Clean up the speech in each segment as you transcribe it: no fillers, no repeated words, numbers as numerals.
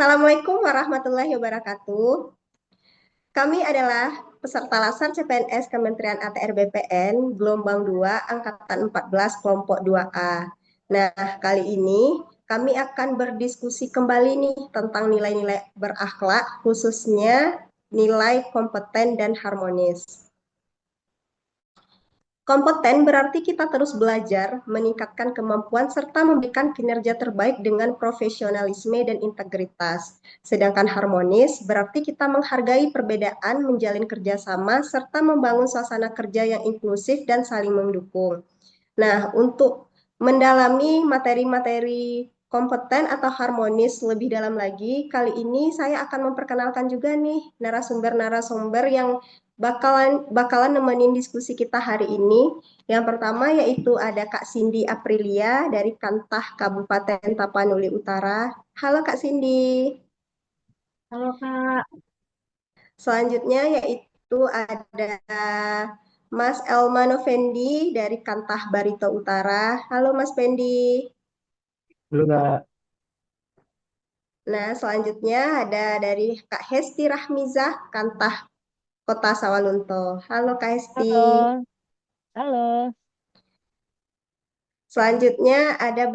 Assalamualaikum warahmatullahi wabarakatuh. Kami adalah peserta Lasar CPNS Kementerian ATR BPN Gelombang 2 Angkatan 14 Kelompok 2A. Nah, kali ini kami akan berdiskusi kembali nih tentang nilai-nilai berakhlak, khususnya nilai kompeten dan harmonis. Kompeten berarti kita terus belajar, meningkatkan kemampuan, serta memberikan kinerja terbaik dengan profesionalisme dan integritas. Sedangkan harmonis berarti kita menghargai perbedaan, menjalin kerjasama, serta membangun suasana kerja yang inklusif dan saling mendukung. Nah, untuk mendalami materi-materi kompeten atau harmonis lebih dalam lagi, kali ini saya akan memperkenalkan juga nih narasumber-narasumber yang bakalan nemenin diskusi kita hari ini. Yang pertama yaitu ada Kak Cindy Aprilia dari Kantah Kabupaten Tapanuli Utara. Halo Kak Cindy. Halo Kak, Selanjutnya yaitu ada Mas Elmano Fendi dari Kantah Barito Utara. Halo Mas Fendi. dulu Kak. Nah, selanjutnya ada dari Kak Hesti Rahmizah, Kantah Kota Sawalunto. Halo Kak Hesti. Halo, halo. Selanjutnya ada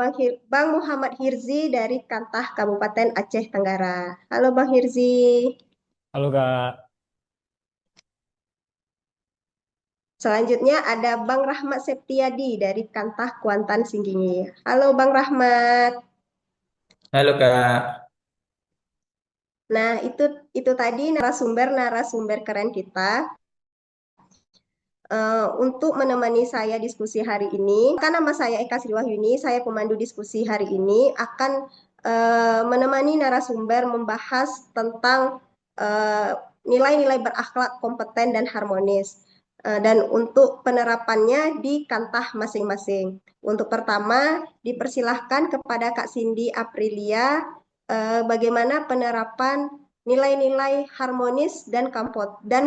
Bang Muhammad Hirzi dari Kantah Kabupaten Aceh Tenggara. Halo Bang Hirzi. Halo Kak. Selanjutnya ada Bang Rahmat Septiadi dari Kantah Kuantan Singgingi. Halo Bang Rahmat. Halo Kak. Nah, itu tadi narasumber-narasumber keren kita. Untuk menemani saya diskusi hari ini, karena nama saya Eka Sri Wahyuni, saya pemandu diskusi hari ini akan menemani narasumber membahas tentang eh, nilai-nilai berakhlak, kompeten, dan harmonis. Dan untuk penerapannya di kantah masing-masing. Untuk pertama, dipersilahkan kepada Kak Cindy Aprilia, bagaimana penerapan nilai-nilai harmonis dan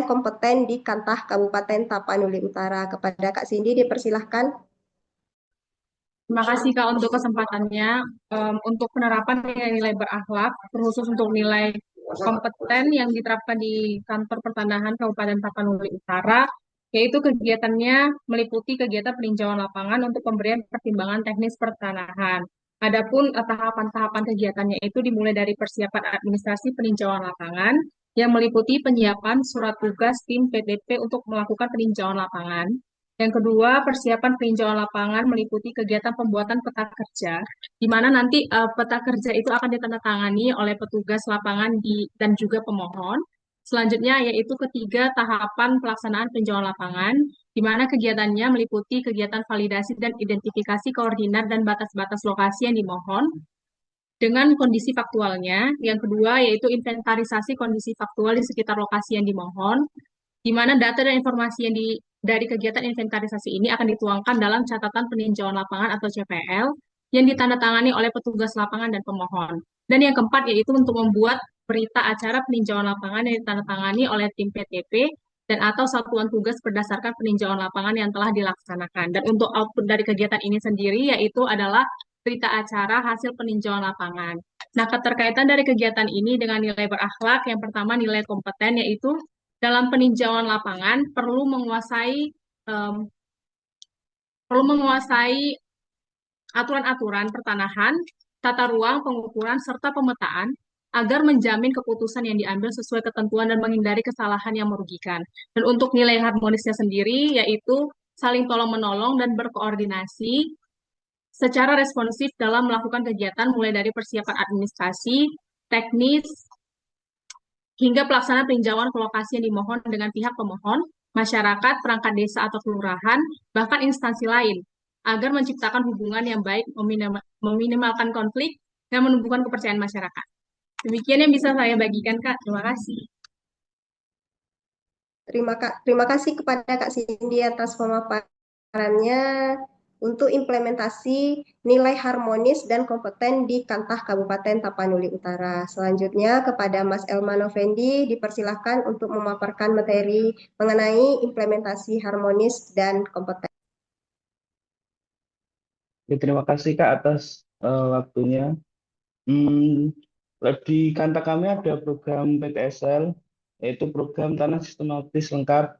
kompeten di Kantah Kabupaten Tapanuli Utara. Kepada Kak Cindy dipersilahkan. Terima kasih Kak untuk kesempatannya. Untuk penerapan nilai-nilai berakhlak, terkhusus untuk nilai kompeten yang diterapkan di kantor pertanahan Kabupaten Tapanuli Utara, yaitu kegiatannya meliputi kegiatan peninjauan lapangan untuk pemberian pertimbangan teknis pertanahan. Adapun tahapan-tahapan kegiatannya itu dimulai dari persiapan administrasi peninjauan lapangan yang meliputi penyiapan surat tugas tim PTP untuk melakukan peninjauan lapangan. Yang kedua, persiapan peninjauan lapangan meliputi kegiatan pembuatan peta kerja, di mana nanti peta kerja itu akan ditandatangani oleh petugas lapangan dan juga pemohon. Selanjutnya yaitu ketiga, tahapan pelaksanaan peninjauan lapangan, di mana kegiatannya meliputi kegiatan validasi dan identifikasi koordinat dan batas-batas lokasi yang dimohon dengan kondisi faktualnya. Yang kedua yaitu inventarisasi kondisi faktual di sekitar lokasi yang dimohon, di mana data dan informasi dari kegiatan inventarisasi ini akan dituangkan dalam catatan peninjauan lapangan atau CPL yang ditandatangani oleh petugas lapangan dan pemohon. Dan yang keempat yaitu untuk membuat berita acara peninjauan lapangan yang ditandatangani oleh tim PTP dan atau satuan tugas berdasarkan peninjauan lapangan yang telah dilaksanakan. Dan untuk output dari kegiatan ini sendiri yaitu adalah berita acara hasil peninjauan lapangan. Nah, keterkaitan dari kegiatan ini dengan nilai berakhlak, yang pertama nilai kompeten, yaitu dalam peninjauan lapangan em, perlu menguasai aturan-aturan pertanahan, tata ruang, pengukuran, serta pemetaan agar menjamin keputusan yang diambil sesuai ketentuan dan menghindari kesalahan yang merugikan. Dan untuk nilai harmonisnya sendiri, yaitu saling tolong-menolong dan berkoordinasi secara responsif dalam melakukan kegiatan mulai dari persiapan administrasi, teknis, hingga pelaksanaan peninjauan ke lokasi yang dimohon dengan pihak pemohon, masyarakat, perangkat desa atau kelurahan, bahkan instansi lain, agar menciptakan hubungan yang baik, meminimalkan konflik, dan menumbuhkan kepercayaan masyarakat. Demikian yang bisa saya bagikan, Kak. Terima kasih. Terima kasih kepada Kak Cindy atas pemaparannya untuk implementasi nilai harmonis dan kompeten di Kantah Kabupaten Tapanuli Utara. Selanjutnya kepada Mas Elmano Fendi dipersilahkan untuk memaparkan materi mengenai implementasi harmonis dan kompeten. Ya, terima kasih Kak atas waktunya. Hmm, Di kantor kami ada program PTSL, yaitu program Tanah Sistematis Lengkap.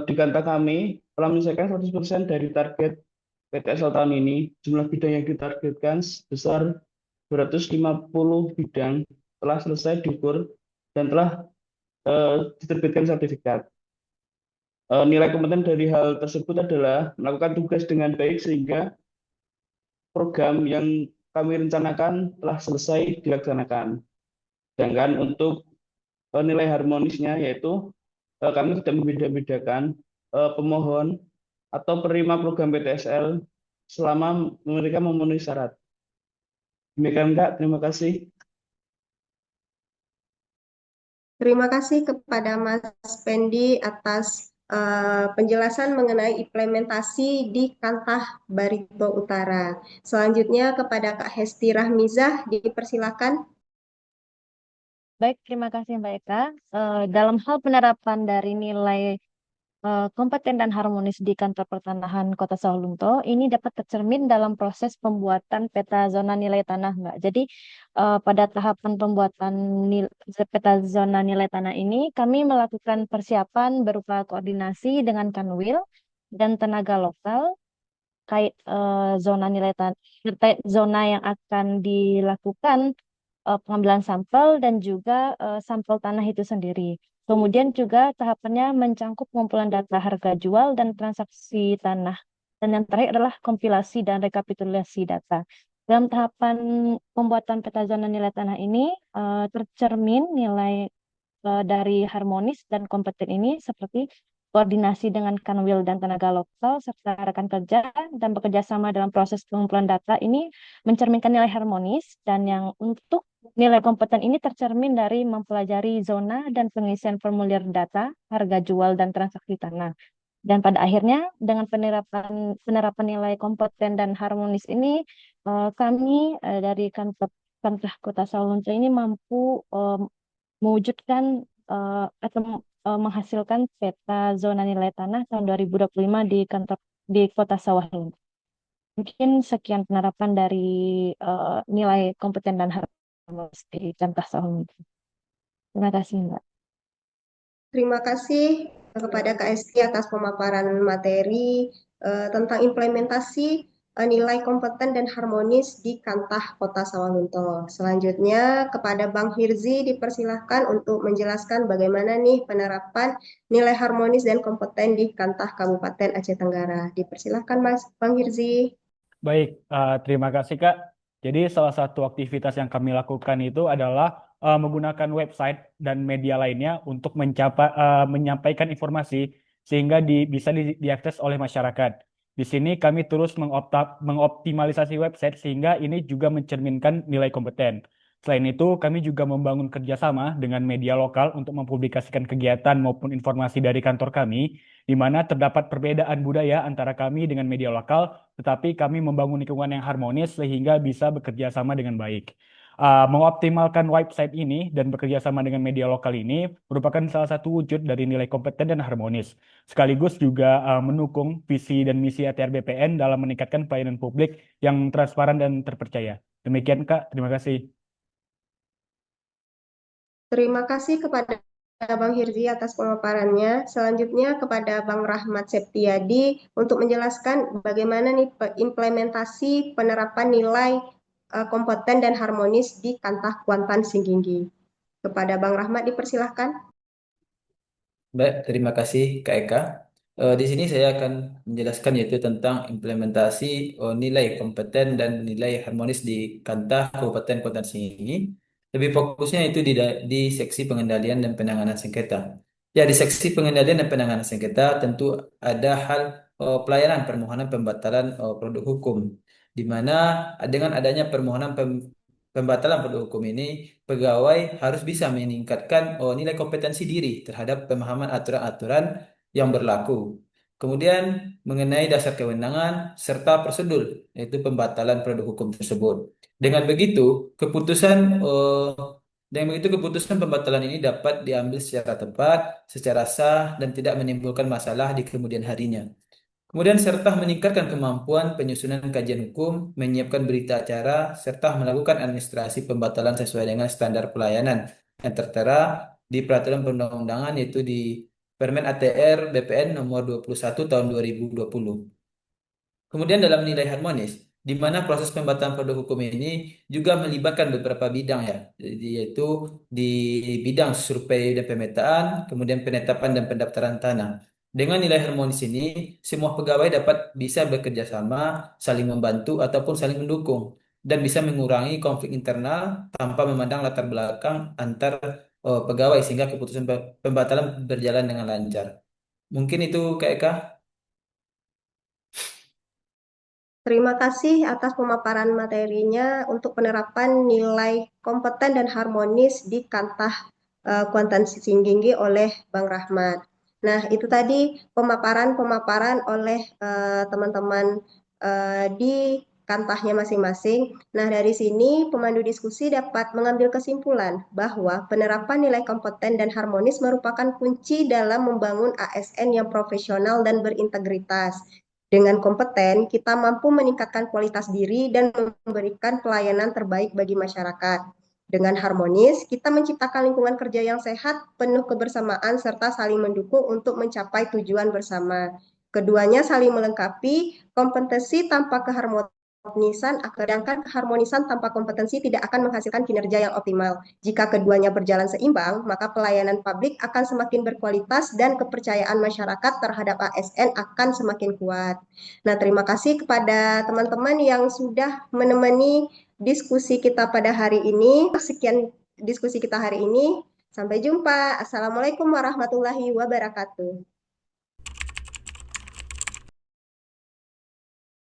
Di kantor kami telah menyelesaikan 100% dari target PTSL tahun ini. Jumlah bidang yang ditargetkan sebesar 250 bidang telah selesai diukur dan telah diterbitkan sertifikat. Nilai kompeten dari hal tersebut adalah melakukan tugas dengan baik sehingga program yang kami rencanakan telah selesai dilaksanakan. Sedangkan untuk nilai harmonisnya yaitu kami tidak membeda-bedakan pemohon atau penerima program PTSL selama mereka memenuhi syarat. Demikian Kak, terima kasih. Terima kasih kepada Mas Pendi atas penjelasan mengenai implementasi di Kantah Barito Utara. Selanjutnya kepada Kak Hesti Rahmizah, dipersilakan. Baik, terima kasih Mbak Eka. Dalam hal penerapan dari nilai kompeten dan harmonis di kantor pertanahan Kota Sawalunto, ini dapat tercermin dalam proses pembuatan peta zona nilai tanah, Mbak. Jadi, pada tahapan pembuatan peta zona nilai tanah ini, kami melakukan persiapan berupa koordinasi dengan Kanwil dan tenaga lokal kait zona nilai tanah, terkait zona yang akan dilakukan pengambilan sampel dan juga sampel tanah itu sendiri. Kemudian juga tahapannya mencangkup pengumpulan data harga jual dan transaksi tanah. Dan yang terakhir adalah kompilasi dan rekapitulasi data. Dalam tahapan pembuatan peta zona nilai tanah ini tercermin nilai dari harmonis dan kompeten ini seperti koordinasi dengan Kanwil dan tenaga lokal serta rekan kerja dan bekerja sama dalam proses pengumpulan data ini mencerminkan nilai harmonis, dan yang untuk nilai kompeten ini tercermin dari mempelajari zona dan pengisian formulir data, harga jual dan transaksi tanah. Dan pada akhirnya dengan penerapan nilai kompeten dan harmonis ini kami dari kantor Kota Sawalunto ini mampu mewujudkan atau menghasilkan peta zona nilai tanah tahun 2025 di Kota Sawalunto. Mungkin sekian penerapan dari nilai kompeten dan harmonis di Kota Sawalunto. Terima kasih, Mbak. Terima kasih kepada Kak Esti atas pemaparan materi tentang implementasi nilai kompeten dan harmonis di Kantah Kota Sawalunto. Selanjutnya kepada Bang Hirzi dipersilahkan untuk menjelaskan bagaimana nih penerapan nilai harmonis dan kompeten di Kantah Kabupaten Aceh Tenggara. Dipersilahkan Mas Bang Hirzi. Baik, terima kasih Kak. Jadi salah satu aktivitas yang kami lakukan itu adalah menggunakan website dan media lainnya untuk menyampaikan informasi sehingga bisa diakses oleh masyarakat. Di sini kami terus mengoptimalisasi website sehingga ini juga mencerminkan nilai kompeten. Selain itu, kami juga membangun kerjasama dengan media lokal untuk mempublikasikan kegiatan maupun informasi dari kantor kami, di mana terdapat perbedaan budaya antara kami dengan media lokal, tetapi kami membangun lingkungan yang harmonis sehingga bisa bekerja sama dengan baik. Mengoptimalkan website ini dan bekerja sama dengan media lokal ini merupakan salah satu wujud dari nilai kompeten dan harmonis, sekaligus juga mendukung visi dan misi ATR BPN dalam meningkatkan pelayanan publik yang transparan dan terpercaya. Demikian Kak, terima kasih. Terima kasih kepada Bang Hirzi atas pemaparannya. Selanjutnya kepada Bang Rahmat Septiadi untuk menjelaskan bagaimana nih implementasi penerapan nilai kompeten dan harmonis di Kantah Kuantan Singginggi. Kepada Bang Rahmat dipersilahkan. Baik, terima kasih Kak Eka. Di sini saya akan menjelaskan yaitu tentang implementasi nilai kompeten dan nilai harmonis di Kantah Kabupaten Kota Singi. Lebih fokusnya itu di seksi pengendalian dan penanganan sengketa. Ya, di seksi pengendalian dan penanganan sengketa tentu ada hal pelayanan permohonan pembatalan produk hukum, di mana dengan adanya permohonan pembatalan produk hukum ini, pegawai harus bisa meningkatkan nilai kompetensi diri terhadap pemahaman aturan-aturan yang berlaku. Kemudian mengenai dasar kewenangan serta prosedur, yaitu pembatalan produk hukum tersebut. Dengan begitu, keputusan pembatalan ini dapat diambil secara tepat, secara sah, dan tidak menimbulkan masalah di kemudian harinya. Kemudian serta meningkatkan kemampuan penyusunan kajian hukum, menyiapkan berita acara, serta melakukan administrasi pembatalan sesuai dengan standar pelayanan yang tertera di peraturan perundang-undangan yaitu di Permen ATR BPN nomor 21 tahun 2020. Kemudian dalam nilai harmonis, di mana proses pembatalan produk hukum ini juga melibatkan beberapa bidang ya, yaitu di bidang survei dan pemetaan, kemudian penetapan dan pendaftaran tanah. Dengan nilai harmonis ini, semua pegawai dapat bisa bekerja sama, saling membantu ataupun saling mendukung, dan bisa mengurangi konflik internal tanpa memandang latar belakang antar pegawai sehingga keputusan pembatalan berjalan dengan lancar. Mungkin itu Kak Eka. Terima kasih atas pemaparan materinya untuk penerapan nilai kompeten dan harmonis di Kantah Kuantansi Tinggi oleh Bang Rahmat. Nah, itu tadi pemaparan oleh teman-teman di kantahnya masing-masing. Nah, dari sini pemandu diskusi dapat mengambil kesimpulan bahwa penerapan nilai kompeten dan harmonis merupakan kunci dalam membangun ASN yang profesional dan berintegritas. Dengan kompeten, kita mampu meningkatkan kualitas diri dan memberikan pelayanan terbaik bagi masyarakat. Dengan harmonis, kita menciptakan lingkungan kerja yang sehat, penuh kebersamaan, serta saling mendukung untuk mencapai tujuan bersama. Keduanya saling melengkapi, kompetensi tanpa keharmonisan, sedangkan keharmonisan tanpa kompetensi tidak akan menghasilkan kinerja yang optimal. Jika keduanya berjalan seimbang, maka pelayanan publik akan semakin berkualitas dan kepercayaan masyarakat terhadap ASN akan semakin kuat. Nah, terima kasih kepada teman-teman yang sudah menemani diskusi kita pada hari ini. Sekian diskusi kita hari ini. Sampai jumpa. Assalamualaikum warahmatullahi wabarakatuh.